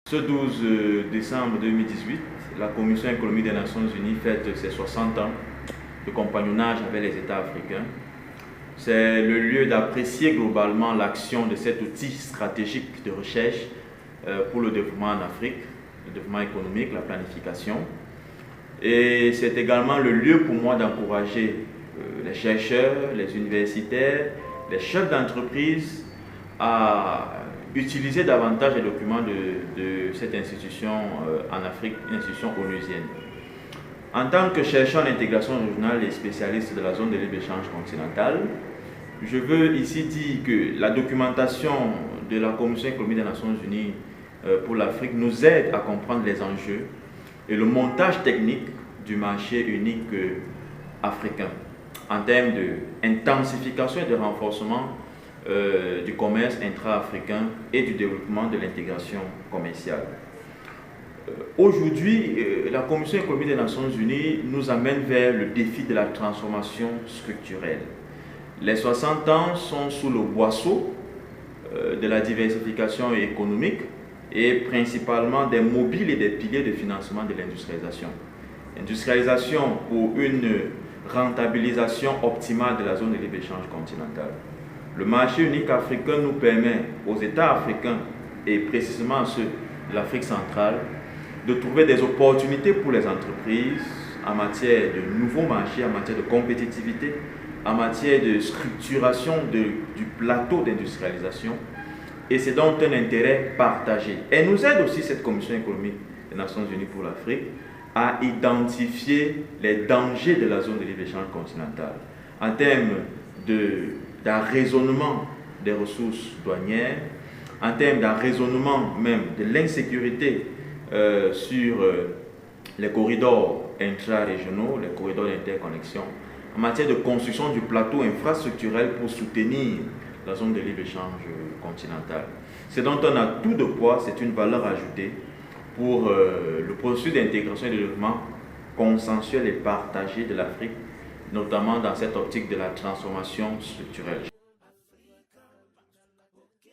Ce 12 décembre 2018, la Commission économique des Nations Unies fête ses 60 ans de compagnonnage avec les États africains. C'est le lieu d'apprécier globalement l'action de cet outil stratégique de recherche pour le développement en Afrique, le développement économique, la planification. Et c'est également le lieu pour moi d'encourager les chercheurs, les universitaires, les chefs d'entreprise à utiliser davantage les documents de cette institution en Afrique, une institution onusienne. En tant que chercheur en intégration régionale et spécialiste de la zone de libre-échange continentale, je veux ici dire que la documentation de la Commission économique des Nations Unies pour l'Afrique nous aide à comprendre les enjeux et le montage technique du marché unique africain en termes d'intensification et de renforcement du commerce intra-africain et du développement de l'intégration commerciale. Aujourd'hui, la Commission économique des Nations Unies nous amène vers le défi de la transformation structurelle. Les 60 ans sont sous le boisseau de la diversification économique et principalement des mobiles et des piliers de financement de l'industrialisation. Industrialisation pour une rentabilisation optimale de la zone de libre-échange continentale. Le marché unique africain nous permet aux États africains et précisément à ceux de l'Afrique centrale de trouver des opportunités pour les entreprises en matière de nouveaux marchés, en matière de compétitivité, en matière de structuration du plateau d'industrialisation. Et c'est donc un intérêt partagé. Elle nous aide aussi, cette Commission économique des Nations Unies pour l'Afrique, à identifier les dangers de la zone de libre-échange continentale en termes d'arraisonnement des ressources douanières, en termes d'arraisonnement même de l'insécurité sur les corridors intra-régionaux, les corridors d'interconnexion, en matière de construction du plateau infrastructurel pour soutenir la zone de libre-échange continentale. C'est donc un atout de poids, c'est une valeur ajoutée pour le processus d'intégration et de développement consensuel et partagé de l'Afrique, notamment dans cette optique de la transformation structurelle.